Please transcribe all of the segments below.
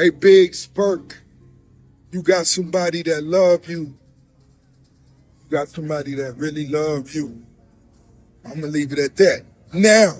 Hey, Big Spurk, you got somebody that love you. You got somebody that really love you. I'm gonna leave it at that. Now,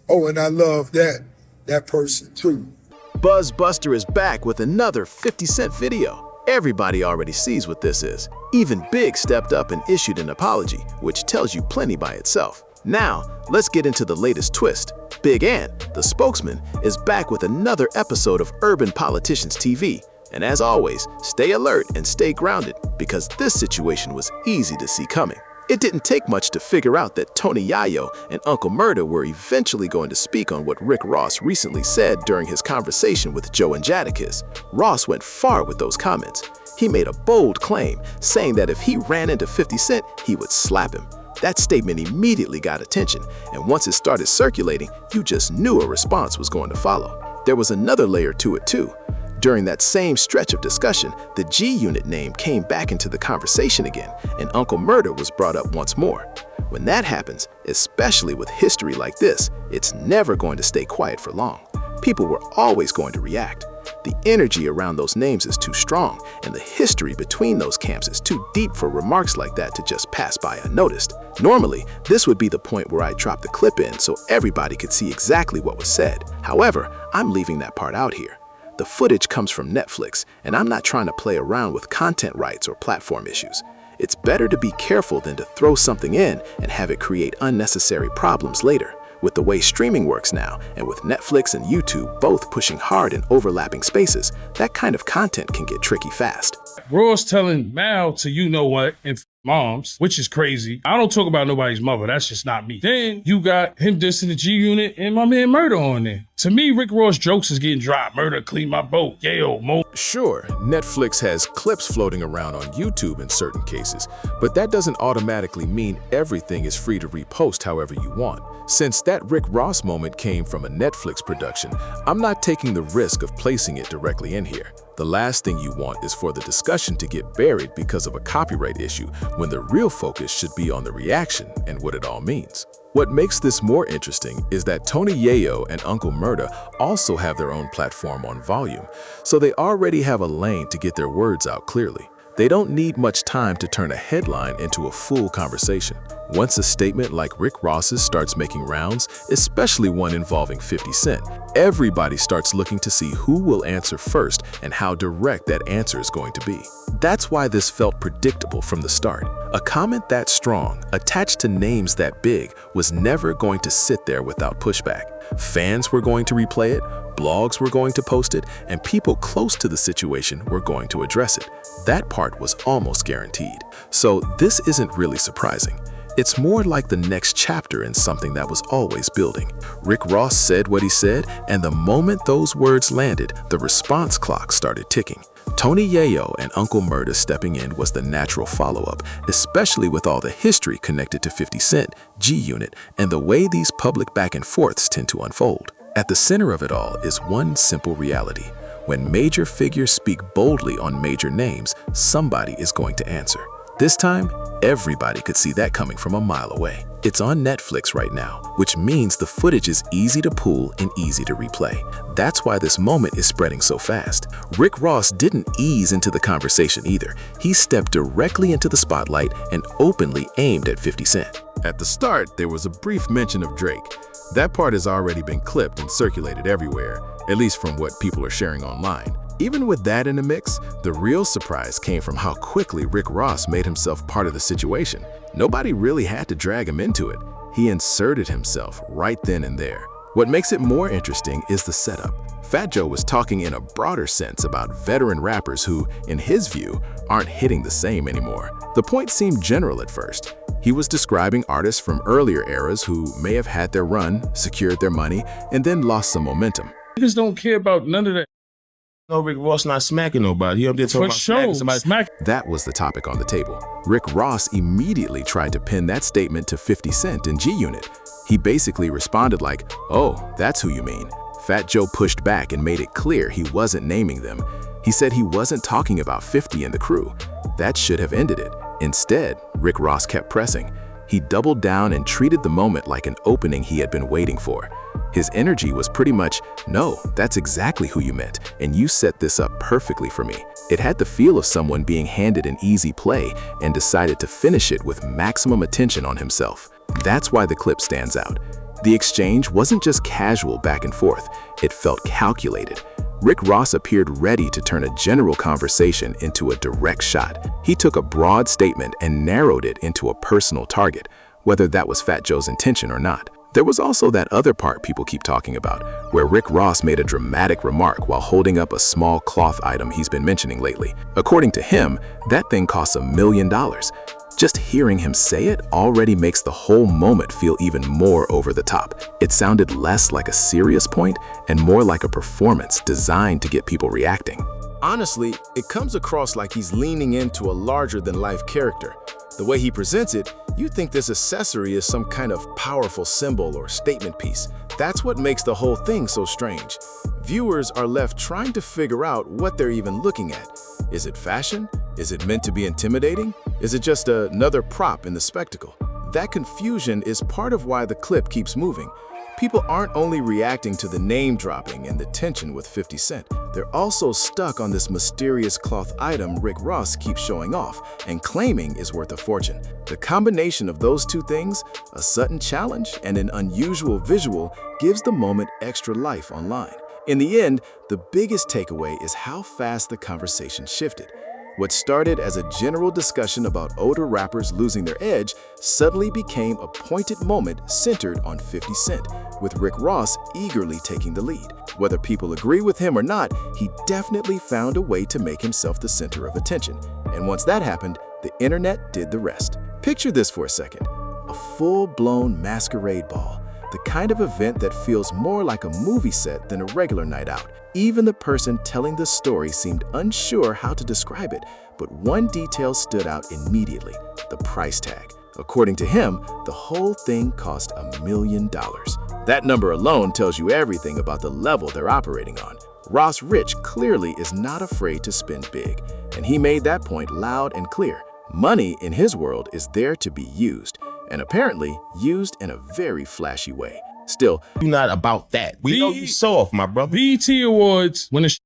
oh, and I love that person too. Buzzbuster is back with another 50 Cent video. Everybody already sees what this is. Even Big stepped up and issued an apology, which tells you plenty by itself. Now, let's get into the latest twist. Big Ant, the spokesman, is back with another episode of Urban Politicians TV. And as always, stay alert and stay grounded, because this situation was easy to see coming. It didn't take much to figure out that Tony Yayo and Uncle Murda were eventually going to speak on what Rick Ross recently said during his conversation with Joe and Jadakiss. Ross went far with those comments. He made a bold claim, saying that if he ran into 50 Cent, he would slap him. That statement immediately got attention, and once it started circulating, you just knew a response was going to follow. There was another layer to it too. During that same stretch of discussion, the G-Unit name came back into the conversation again, and Uncle Murda was brought up once more. When that happens, especially with history like this, it's never going to stay quiet for long. People were always going to react. The energy around those names is too strong, and the history between those camps is too deep for remarks like that to just pass by unnoticed. Normally, this would be the point where I drop the clip in so everybody could see exactly what was said. However, I'm leaving that part out here. The footage comes from Netflix, and I'm not trying to play around with content rights or platform issues. It's better to be careful than to throw something in and have it create unnecessary problems later. With the way streaming works now, and with Netflix and YouTube both pushing hard in overlapping spaces, that kind of content can get tricky fast. Ross telling Mal to you-know-what and moms, which is crazy. I don't talk about nobody's mother. That's just not me. Then you got him dissing the G-Unit and my man Murda on there. To me, Rick Ross jokes is getting dropped. Murda, clean my boat. Yayo, Mo. Sure, Netflix has clips floating around on YouTube in certain cases, but that doesn't automatically mean everything is free to repost however you want. Since that Rick Ross moment came from a Netflix production, I'm not taking the risk of placing it directly in here. The last thing you want is for the discussion to get buried because of a copyright issue, when the real focus should be on the reaction and what it all means. What makes this more interesting is that Tony Yayo and Uncle Murda also have their own platform on Volume, so they already have a lane to get their words out clearly. They don't need much time to turn a headline into a full conversation. Once a statement like Rick Ross's starts making rounds, especially one involving 50 Cent, everybody starts looking to see who will answer first and how direct that answer is going to be. That's why this felt predictable from the start. A comment that strong, attached to names that big, was never going to sit there without pushback. Fans were going to replay it, blogs were going to post it, and people close to the situation were going to address it. That part was almost guaranteed. So this isn't really surprising. It's more like the next chapter in something that was always building. Rick Ross said what he said, and the moment those words landed, the response clock started ticking. Tony Yayo and Uncle Murda stepping in was the natural follow-up, especially with all the history connected to 50 Cent, G-Unit, and the way these public back and forths tend to unfold. At the center of it all is one simple reality. When major figures speak boldly on major names, somebody is going to answer. This time, everybody could see that coming from a mile away. It's on Netflix right now, which means the footage is easy to pull and easy to replay. That's why this moment is spreading so fast. Rick Ross didn't ease into the conversation either. He stepped directly into the spotlight and openly aimed at 50 Cent. At the start, there was a brief mention of Drake. That part has already been clipped and circulated everywhere, at least from what people are sharing online. Even with that in the mix, the real surprise came from how quickly Rick Ross made himself part of the situation. Nobody really had to drag him into it. He inserted himself right then and there. What makes it more interesting is the setup. Fat Joe was talking in a broader sense about veteran rappers who, in his view, aren't hitting the same anymore. The point seemed general at first. He was describing artists from earlier eras who may have had their run, secured their money, and then lost some momentum. Niggas don't care about none of that. No, Rick Ross not smacking nobody. He up there talking about smacking somebody. That was the topic on the table. Rick Ross immediately tried to pin that statement to 50 Cent and G-Unit. He basically responded like, "Oh, that's who you mean." Fat Joe pushed back and made it clear he wasn't naming them. He said he wasn't talking about 50 and the crew. That should have ended it. Instead, Rick Ross kept pressing. He doubled down and treated the moment like an opening he had been waiting for. His energy was pretty much, "No, that's exactly who you meant, and you set this up perfectly for me." It had the feel of someone being handed an easy play and decided to finish it with maximum attention on himself. That's why the clip stands out. The exchange wasn't just casual back and forth, it felt calculated. Rick Ross appeared ready to turn a general conversation into a direct shot. He took a broad statement and narrowed it into a personal target, whether that was Fat Joe's intention or not. There was also that other part people keep talking about, where Rick Ross made a dramatic remark while holding up a small cloth item he's been mentioning lately. According to him, that thing costs $1 million. Just hearing him say it already makes the whole moment feel even more over the top. It sounded less like a serious point and more like a performance designed to get people reacting. Honestly, it comes across like he's leaning into a larger-than-life character. The way he presents it, you'd think this accessory is some kind of powerful symbol or statement piece. That's what makes the whole thing so strange. Viewers are left trying to figure out what they're even looking at. Is it fashion? Is it meant to be intimidating? Is it just another prop in the spectacle? That confusion is part of why the clip keeps moving. People aren't only reacting to the name dropping and the tension with 50 Cent, they're also stuck on this mysterious cloth item Rick Ross keeps showing off and claiming is worth a fortune. The combination of those two things, a sudden challenge and an unusual visual, gives the moment extra life online. In the end, the biggest takeaway is how fast the conversation shifted. What started as a general discussion about older rappers losing their edge suddenly became a pointed moment centered on 50 Cent, with Rick Ross eagerly taking the lead. Whether people agree with him or not, he definitely found a way to make himself the center of attention. And once that happened, the internet did the rest. Picture this for a second: a full-blown masquerade ball. The kind of event that feels more like a movie set than a regular night out. Even the person telling the story seemed unsure how to describe it, but one detail stood out immediately: the price tag. According to him, the whole thing cost $1 million. That number alone tells you everything about the level they're operating on. Ross Rich clearly is not afraid to spend big, and he made that point loud and clear. Money in his world is there to be used, and apparently used in a very flashy way. Still, You're not about that. We know you soft, my brother. BET Awards, when it's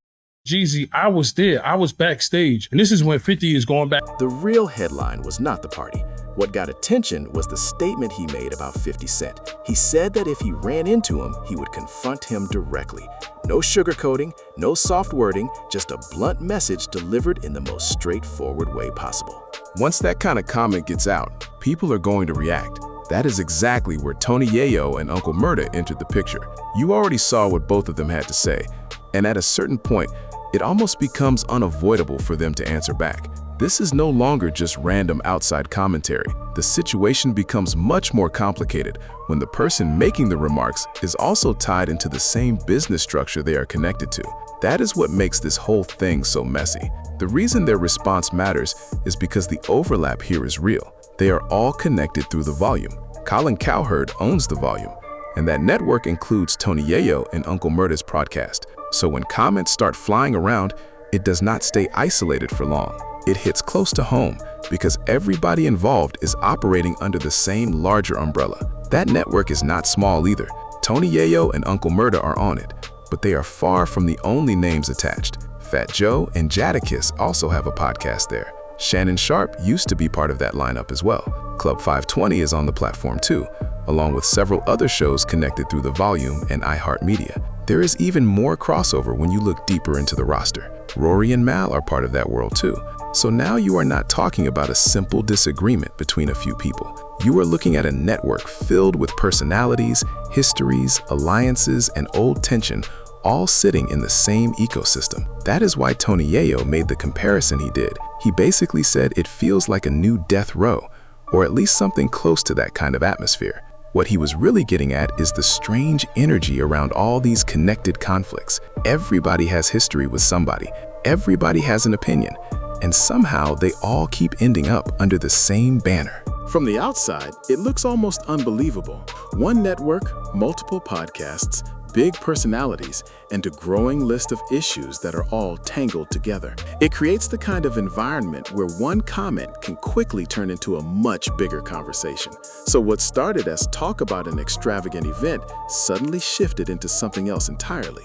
Jeezy, I was there. I was backstage. And this is when 50 is going back. the real headline was not the party. What got attention was the statement he made about 50 Cent. He said that if he ran into him, he would confront him directly. No sugarcoating, no soft wording, just a blunt message delivered in the most straightforward way possible. Once that kind of comment gets out, people are going to react. That is exactly where Tony Yayo and Uncle Murda entered the picture. You already saw what both of them had to say, and at a certain point, it almost becomes unavoidable for them to answer back. This is no longer just random outside commentary. The situation becomes much more complicated when the person making the remarks is also tied into the same business structure they are connected to. That is what makes this whole thing so messy. The reason their response matters is because the overlap here is real. They are all connected through the volume. Colin Cowherd owns the volume, and that network includes Tony Yayo and Uncle Murda's podcast. So when comments start flying around, it does not stay isolated for long. It hits close to home because everybody involved is operating under the same larger umbrella. That network is not small either. Tony Yayo and Uncle Murda are on it, but they are far from the only names attached. Fat Joe and Jadakiss also have a podcast there. Shannon Sharp used to be part of that lineup as well. Club 520 is on the platform too, along with several other shows connected through the volume and iHeartMedia. There is even more crossover when you look deeper into the roster. Rory and Mal are part of that world too. So now you are not talking about a simple disagreement between a few people. You are looking at a network filled with personalities, histories, alliances, and old tension, all sitting in the same ecosystem. That is why Tony Yayo made the comparison he did. He basically said it feels like a new death row, or at least something close to that kind of atmosphere. What he was really getting at is the strange energy around all these connected conflicts. Everybody has history with somebody. Everybody has an opinion. And somehow they all keep ending up under the same banner. From the outside, it looks almost unbelievable. One network, multiple podcasts, big personalities and a growing list of issues that are all tangled together. It creates the kind of environment where one comment can quickly turn into a much bigger conversation. So what started as talk about an extravagant event suddenly shifted into something else entirely.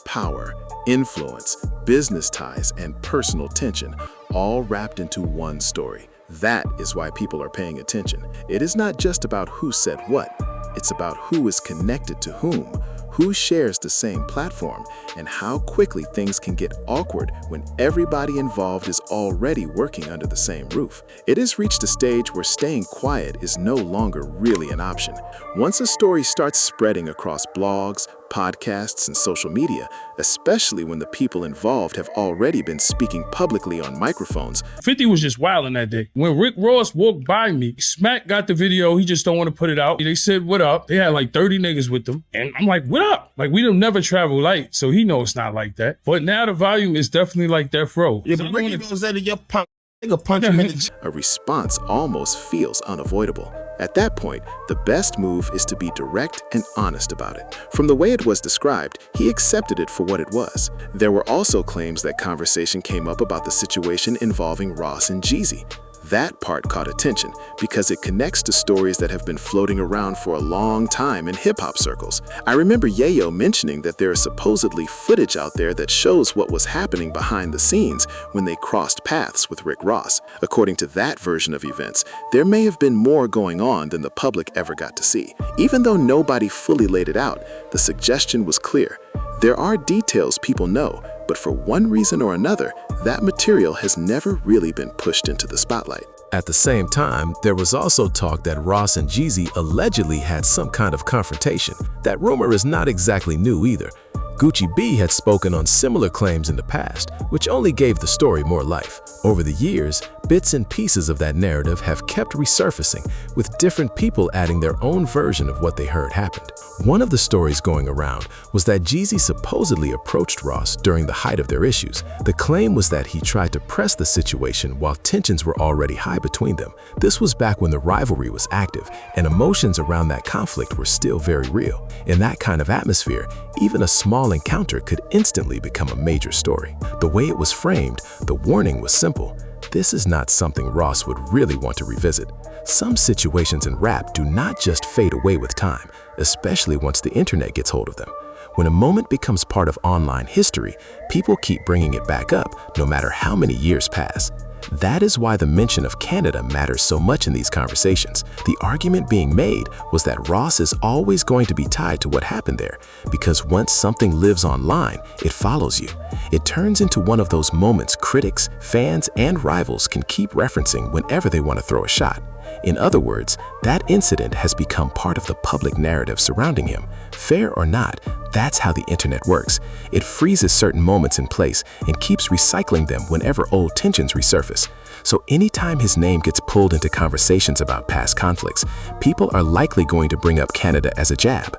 Power, influence, business ties, and personal tension, all wrapped into one story. That is why people are paying attention. It is not just about who said what. It's about who is connected to who shares the same platform, and how quickly things can get awkward when everybody involved is already working under the same roof. It has reached a stage where staying quiet is no longer really an option. Once a story starts spreading across blogs, podcasts, and social media, especially when the people involved have already been speaking publicly on microphones. 50 was just wilding that day. When Rick Ross walked by me, Smack got the video, he just don't want to put it out. They said, what up? They had like 30 niggas with them. And I'm like, what up? Like, we don't never travel light, so he knows it's not like that. But now the volume is definitely like Death Row. Yeah, but Ricky goes out of your punk. Nigga punch him in the A response almost feels unavoidable. At that point, the best move is to be direct and honest about it. From the way it was described, he accepted it for what it was. There were also claims that conversation came up about the situation involving Ross and Jeezy. That part caught attention because it connects to stories that have been floating around for a long time in hip-hop circles. I remember Yayo mentioning that there is supposedly footage out there that shows what was happening behind the scenes when they crossed paths with Rick Ross. According to that version of events, there may have been more going on than the public ever got to see. Even though nobody fully laid it out, the suggestion was clear. There are details people know, but for one reason or another, that material has never really been pushed into the spotlight. At the same time, there was also talk that Ross and Jeezy allegedly had some kind of confrontation. That rumor is not exactly new either. Gucci B had spoken on similar claims in the past, which only gave the story more life. Over the years, bits and pieces of that narrative have kept resurfacing, with different people adding their own version of what they heard happened. One of the stories going around was that Jeezy supposedly approached Ross during the height of their issues. The claim was that he tried to press the situation while tensions were already high between them. This was back when the rivalry was active, and emotions around that conflict were still very real. In that kind of atmosphere, even a small encounter could instantly become a major story. The way it was framed, the warning was simple. This is not something Ross would really want to revisit. Some situations in rap do not just fade away with time, especially once the internet gets hold of them. When a moment becomes part of online history, people keep bringing it back up, no matter how many years pass. That is why the mention of Canada matters so much in these conversations. The argument being made was that Ross is always going to be tied to what happened there, because once something lives online, it follows you. It turns into one of those moments critics, fans, and rivals can keep referencing whenever they want to throw a shot. In other words, that incident has become part of the public narrative surrounding him. Fair or not, that's how the internet works. It freezes certain moments in place and keeps recycling them whenever old tensions resurface. So anytime his name gets pulled into conversations about past conflicts, people are likely going to bring up Canada as a jab.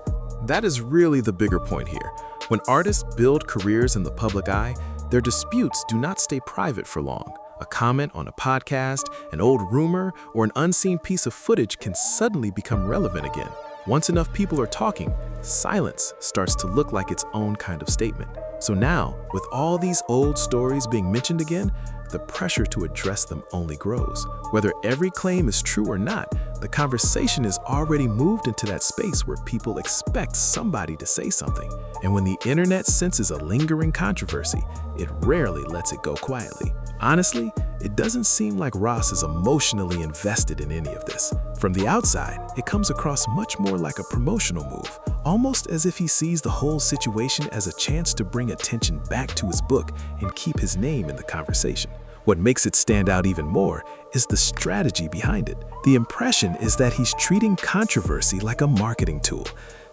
That is really the bigger point here. When artists build careers in the public eye, their disputes do not stay private for long. A comment on a podcast, an old rumor, or an unseen piece of footage can suddenly become relevant again. Once enough people are talking, silence starts to look like its own kind of statement. So now, with all these old stories being mentioned again, the pressure to address them only grows. Whether every claim is true or not, the conversation is already moved into that space where people expect somebody to say something. And when the internet senses a lingering controversy, it rarely lets it go quietly. Honestly, it doesn't seem like Ross is emotionally invested in any of this. From the outside, it comes across much more like a promotional move, almost as if he sees the whole situation as a chance to bring attention back to his book and keep his name in the conversation. What makes it stand out even more is the strategy behind it. The impression is that he's treating controversy like a marketing tool,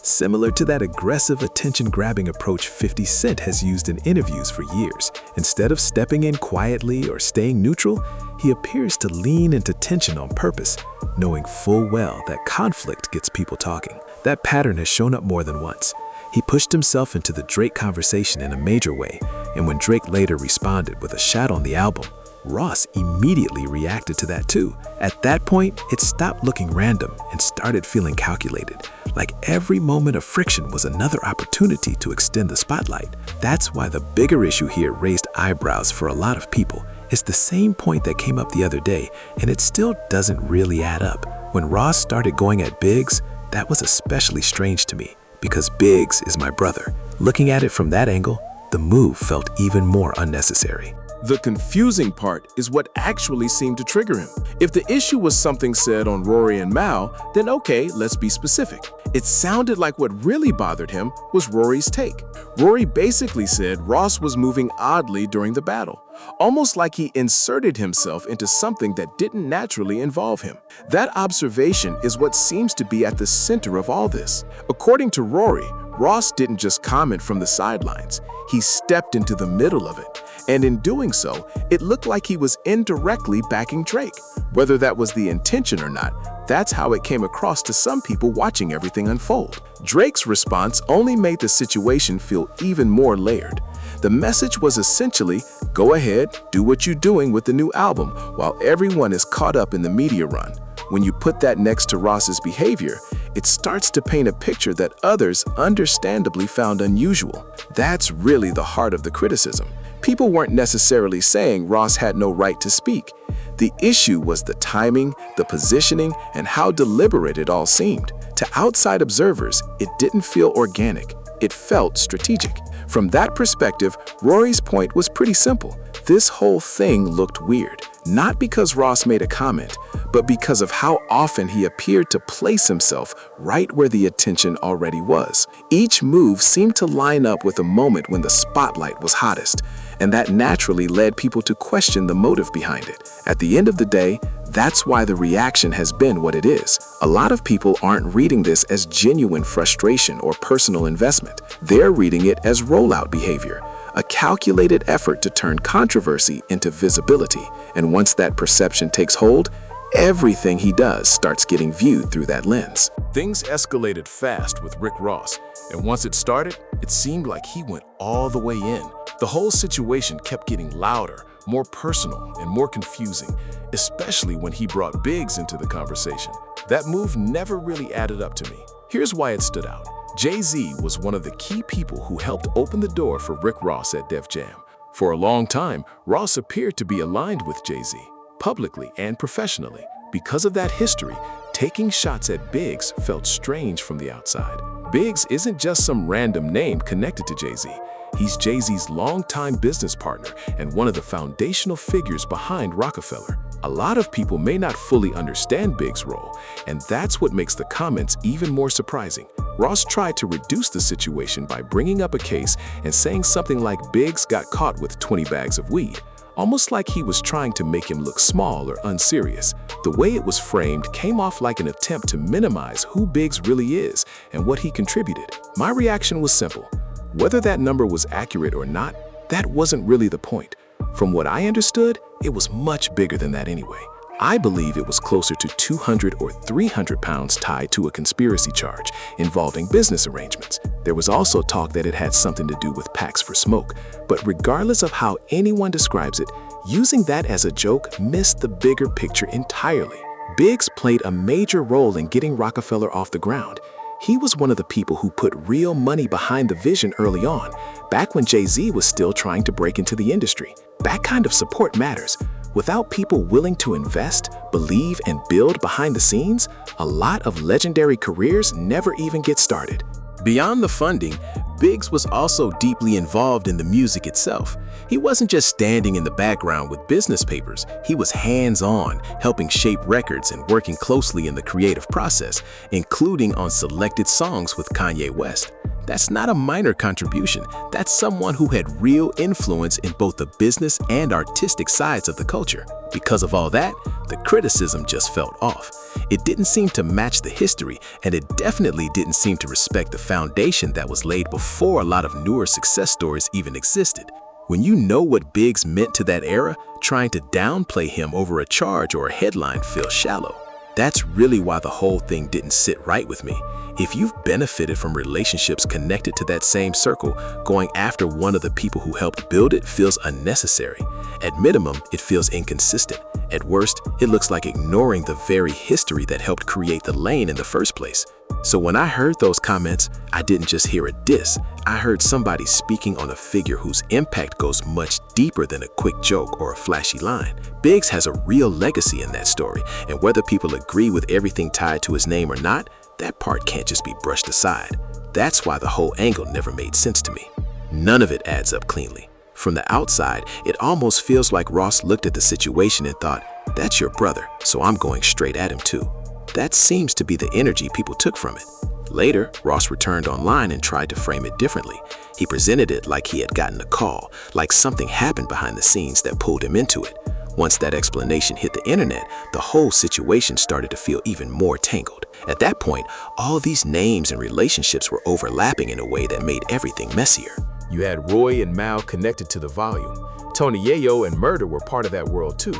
similar to that aggressive attention-grabbing approach 50 Cent has used in interviews for years. Instead of stepping in quietly or staying neutral, he appears to lean into tension on purpose, knowing full well that conflict gets people talking. That pattern has shown up more than once. He pushed himself into the Drake conversation in a major way, and when Drake later responded with a shot on the album, Ross immediately reacted to that too. At that point, it stopped looking random and started feeling calculated, like every moment of friction was another opportunity to extend the spotlight. That's why the bigger issue here raised eyebrows for a lot of people. It's the same point that came up the other day, and it still doesn't really add up. When Ross started going at Biggs, that was especially strange to me, because Biggs is my brother. Looking at it from that angle, the move felt even more unnecessary. The confusing part is what actually seemed to trigger him. If the issue was something said on Rory and Mal, then okay, let's be specific. It sounded like what really bothered him was Rory's take. Rory basically said Ross was moving oddly during the battle, almost like he inserted himself into something that didn't naturally involve him. That observation is what seems to be at the center of all this. According to Rory, Ross didn't just comment from the sidelines, he stepped into the middle of it. And in doing so, it looked like he was indirectly backing Drake. Whether that was the intention or not, that's how it came across to some people watching everything unfold. Drake's response only made the situation feel even more layered. The message was essentially, go ahead, do what you're doing with the new album while everyone is caught up in the media run. When you put that next to Ross's behavior, it starts to paint a picture that others understandably found unusual. That's really the heart of the criticism. People weren't necessarily saying Ross had no right to speak. The issue was the timing, the positioning, and how deliberate it all seemed. To outside observers, it didn't feel organic. It felt strategic. From that perspective, Rory's point was pretty simple. This whole thing looked weird, not because Ross made a comment, but because of how often he appeared to place himself right where the attention already was. Each move seemed to line up with a moment when the spotlight was hottest, and that naturally led people to question the motive behind it. At the end of the day, that's why the reaction has been what it is. A lot of people aren't reading this as genuine frustration or personal investment. They're reading it as rollout behavior, a calculated effort to turn controversy into visibility. And once that perception takes hold, everything he does starts getting viewed through that lens. Things escalated fast with Rick Ross, and once it started, it seemed like he went all the way in. The whole situation kept getting louder, more personal, and more confusing, especially when he brought Biggs into the conversation. That move never really added up to me. Here's why it stood out. Jay-Z was one of the key people who helped open the door for Rick Ross at Def Jam. For a long time, Ross appeared to be aligned with Jay-Z, publicly and professionally. Because of that history, taking shots at Biggs felt strange from the outside. Biggs isn't just some random name connected to Jay-Z. He's Jay-Z's longtime business partner and one of the foundational figures behind Rockefeller. A lot of people may not fully understand Biggs' role, and that's what makes the comments even more surprising. Ross tried to reduce the situation by bringing up a case and saying something like Biggs got caught with 20 bags of weed, almost like he was trying to make him look small or unserious. The way it was framed came off like an attempt to minimize who Biggs really is and what he contributed. My reaction was simple. Whether that number was accurate or not, that wasn't really the point. From what I understood, it was much bigger than that anyway. I believe it was closer to 200 or 300 pounds tied to a conspiracy charge involving business arrangements. There was also talk that it had something to do with packs for smoke, but regardless of how anyone describes it, using that as a joke missed the bigger picture entirely. Biggs played a major role in getting Rockefeller off the ground. He was one of the people who put real money behind the vision early on, back when Jay-Z was still trying to break into the industry. That kind of support matters. Without people willing to invest, believe, and build behind the scenes, a lot of legendary careers never even get started. Beyond the funding, Biggs was also deeply involved in the music itself. He wasn't just standing in the background with business papers, he was hands-on, helping shape records and working closely in the creative process, including on selected songs with Kanye West. That's not a minor contribution, that's someone who had real influence in both the business and artistic sides of the culture. Because of all that, the criticism just felt off. It didn't seem to match the history, and it definitely didn't seem to respect the foundation that was laid before a lot of newer success stories even existed. When you know what Biggs meant to that era, trying to downplay him over a charge or a headline feels shallow. That's really why the whole thing didn't sit right with me. If you've benefited from relationships connected to that same circle, going after one of the people who helped build it feels unnecessary. At minimum, it feels inconsistent. At worst, it looks like ignoring the very history that helped create the lane in the first place. So when I heard those comments, I didn't just hear a diss, I heard somebody speaking on a figure whose impact goes much deeper than a quick joke or a flashy line. Biggs has a real legacy in that story, and whether people agree with everything tied to his name or not, that part can't just be brushed aside. That's why the whole angle never made sense to me. None of it adds up cleanly. From the outside, it almost feels like Ross looked at the situation and thought, "That's your brother, so I'm going straight at him too." That seems to be the energy people took from it. Later, Ross returned online and tried to frame it differently. He presented it like he had gotten a call, like something happened behind the scenes that pulled him into it. Once that explanation hit the internet, the whole situation started to feel even more tangled. At that point, all these names and relationships were overlapping in a way that made everything messier. You had Roy and Mal connected to the volume. Tony Yayo and Murder were part of that world too.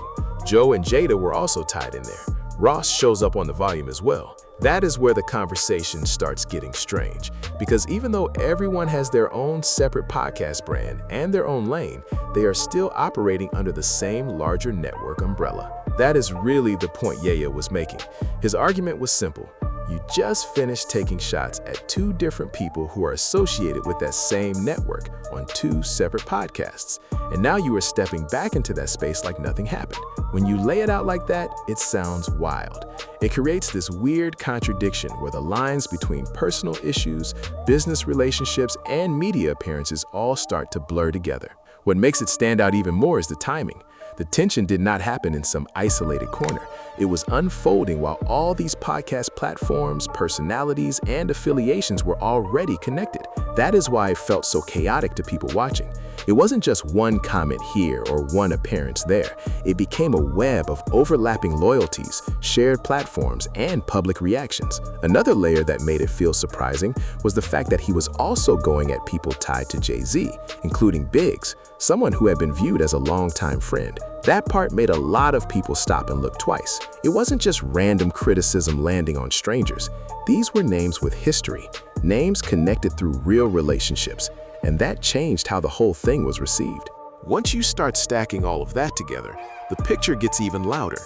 Joe and Jada were also tied in there. Ross shows up on the volume as well. That is where the conversation starts getting strange, because even though everyone has their own separate podcast brand and their own lane, they are still operating under the same larger network umbrella. That is really the point Yayo was making. His argument was simple. You just finished taking shots at two different people who are associated with that same network on two separate podcasts, and now you are stepping back into that space like nothing happened. When you lay it out like that, it sounds wild. It creates this weird contradiction where the lines between personal issues, business relationships, and media appearances all start to blur together. What makes it stand out even more is the timing. The tension did not happen in some isolated corner. It was unfolding while all these podcast platforms, personalities, and affiliations were already connected. That is why it felt so chaotic to people watching. It wasn't just one comment here or one appearance there. It became a web of overlapping loyalties, shared platforms, and public reactions. Another layer that made it feel surprising was the fact that he was also going at people tied to Jay-Z, including Biggs, someone who had been viewed as a longtime friend. That part made a lot of people stop and look twice. It wasn't just random criticism landing on strangers. These were names with history, names connected through real relationships, and that changed how the whole thing was received. Once you start stacking all of that together, the picture gets even louder.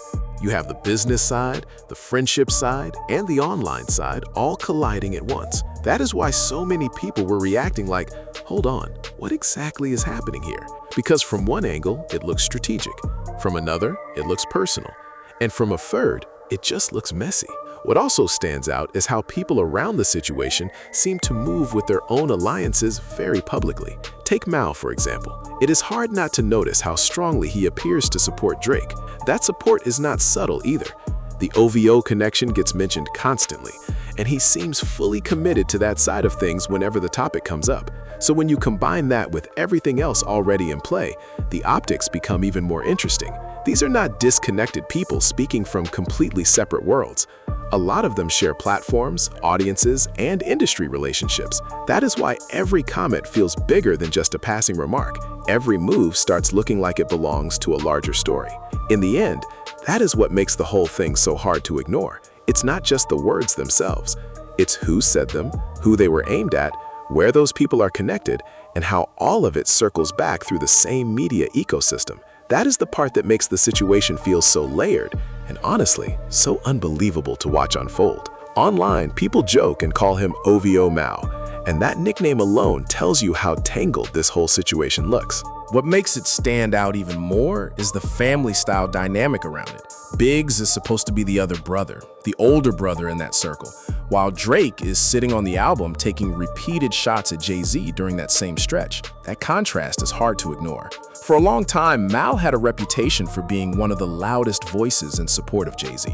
You have the business side, the friendship side, and the online side all colliding at once. That is why so many people were reacting like, hold on, what exactly is happening here? Because from one angle, it looks strategic. From another, it looks personal. And from a third, it just looks messy. What also stands out is how people around the situation seem to move with their own alliances very publicly. Take Mal, for example. It is hard not to notice how strongly he appears to support Drake. That support is not subtle either. The OVO connection gets mentioned constantly, and he seems fully committed to that side of things whenever the topic comes up. So when you combine that with everything else already in play, the optics become even more interesting. These are not disconnected people speaking from completely separate worlds. A lot of them share platforms, audiences, and industry relationships. That is why every comment feels bigger than just a passing remark. Every move starts looking like it belongs to a larger story. In the end, that is what makes the whole thing so hard to ignore. It's not just the words themselves. It's who said them, who they were aimed at, where those people are connected, and how all of it circles back through the same media ecosystem. That is the part that makes the situation feel so layered and honestly, so unbelievable to watch unfold. Online, people joke and call him OVO Mao, and that nickname alone tells you how tangled this whole situation looks. What makes it stand out even more is the family-style dynamic around it. Biggs is supposed to be the other brother, the older brother in that circle, while Drake is sitting on the album taking repeated shots at Jay-Z during that same stretch. That contrast is hard to ignore. For a long time, Mal had a reputation for being one of the loudest voices in support of Jay-Z.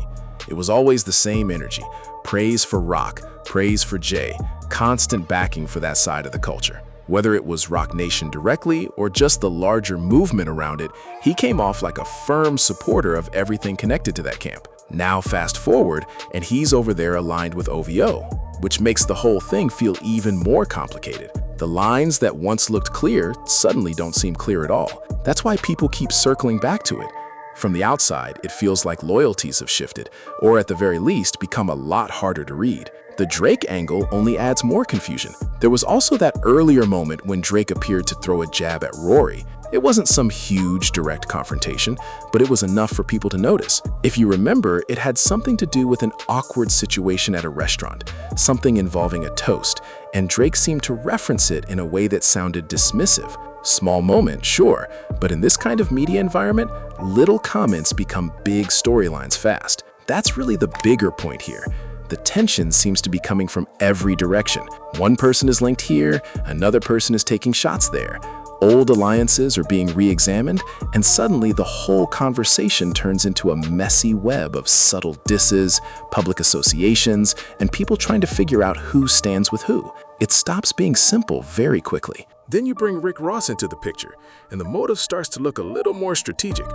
It was always the same energy, praise for Rock, praise for Jay, constant backing for that side of the culture. Whether it was Rock Nation directly or just the larger movement around it, he came off like a firm supporter of everything connected to that camp. Now fast forward, and he's over there aligned with OVO, which makes the whole thing feel even more complicated. The lines that once looked clear suddenly don't seem clear at all. That's why people keep circling back to it. From the outside, it feels like loyalties have shifted, or at the very least, become a lot harder to read. The Drake angle only adds more confusion. There was also that earlier moment when Drake appeared to throw a jab at Rory. It wasn't some huge direct confrontation, but it was enough for people to notice. If you remember, it had something to do with an awkward situation at a restaurant, something involving a toast, and Drake seemed to reference it in a way that sounded dismissive. Small moment, sure, but in this kind of media environment, little comments become big storylines fast. That's really the bigger point here. The tension seems to be coming from every direction. One person is linked here, another person is taking shots there. Old alliances are being re-examined, and suddenly the whole conversation turns into a messy web of subtle disses, public associations, and people trying to figure out who stands with who. It stops being simple very quickly. Then you bring Rick Ross into the picture, and the motive starts to look a little more strategic.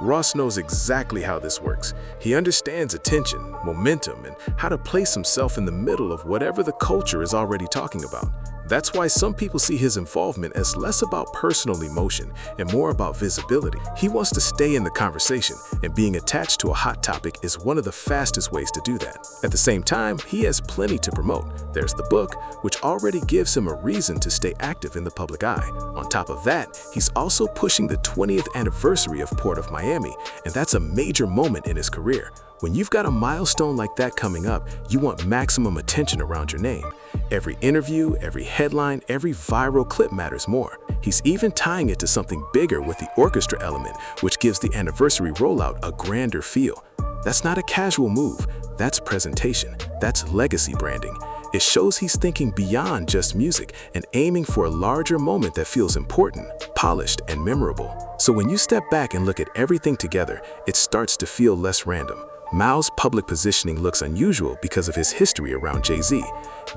Ross knows exactly how this works. He understands attention, momentum, and how to place himself in the middle of whatever the culture is already talking about. That's why some people see his involvement as less about personal emotion and more about visibility. He wants to stay in the conversation, and being attached to a hot topic is one of the fastest ways to do that. At the same time, he has plenty to promote. There's the book, which already gives him a reason to stay active in the public eye. On top of that, he's also pushing the 20th anniversary of Port of Miami, and that's a major moment in his career. When you've got a milestone like that coming up, you want maximum attention around your name. Every interview, every headline, every viral clip matters more. He's even tying it to something bigger with the orchestra element, which gives the anniversary rollout a grander feel. That's not a casual move, that's presentation, that's legacy branding. It shows he's thinking beyond just music and aiming for a larger moment that feels important, polished, and memorable. So when you step back and look at everything together, it starts to feel less random. Mao's public positioning looks unusual because of his history around Jay-Z.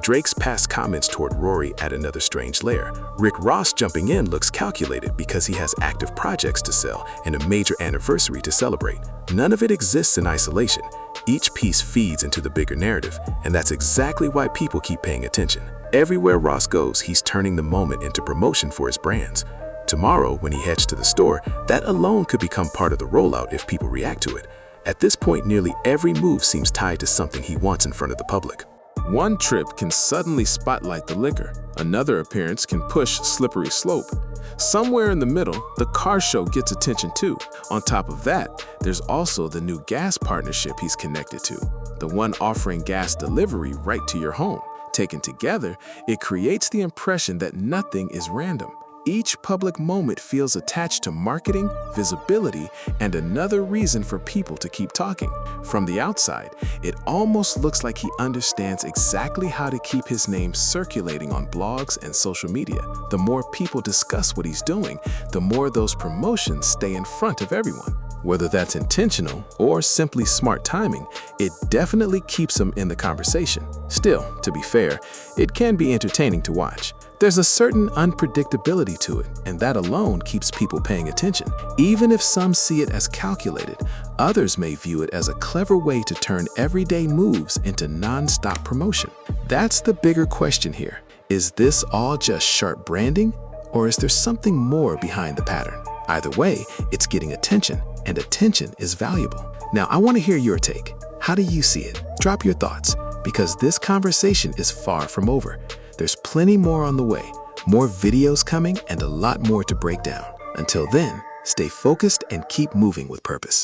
Drake's past comments toward Rory add another strange layer. Rick Ross jumping in looks calculated because he has active projects to sell and a major anniversary to celebrate. None of it exists in isolation. Each piece feeds into the bigger narrative, and that's exactly why people keep paying attention. Everywhere Ross goes, he's turning the moment into promotion for his brands. Tomorrow, when he heads to the store, that alone could become part of the rollout if people react to it. At this point, nearly every move seems tied to something he wants in front of the public. One trip can suddenly spotlight the liquor. Another appearance can push Slippery Slope. Somewhere in the middle, the car show gets attention too. On top of that, there's also the new gas partnership he's connected to, the one offering gas delivery right to your home. Taken together, it creates the impression that nothing is random. Each public moment feels attached to marketing, visibility, and another reason for people to keep talking. From the outside, it almost looks like he understands exactly how to keep his name circulating on blogs and social media. The more people discuss what he's doing, the more those promotions stay in front of everyone. Whether that's intentional or simply smart timing, it definitely keeps him in the conversation. Still, to be fair, it can be entertaining to watch. There's a certain unpredictability to it, and that alone keeps people paying attention. Even if some see it as calculated, others may view it as a clever way to turn everyday moves into non-stop promotion. That's the bigger question here. Is this all just sharp branding, or is there something more behind the pattern? Either way, it's getting attention, and attention is valuable. Now, I want to hear your take. How do you see it? Drop your thoughts, because this conversation is far from over. There's plenty more on the way, more videos coming, and a lot more to break down. Until then, stay focused and keep moving with purpose.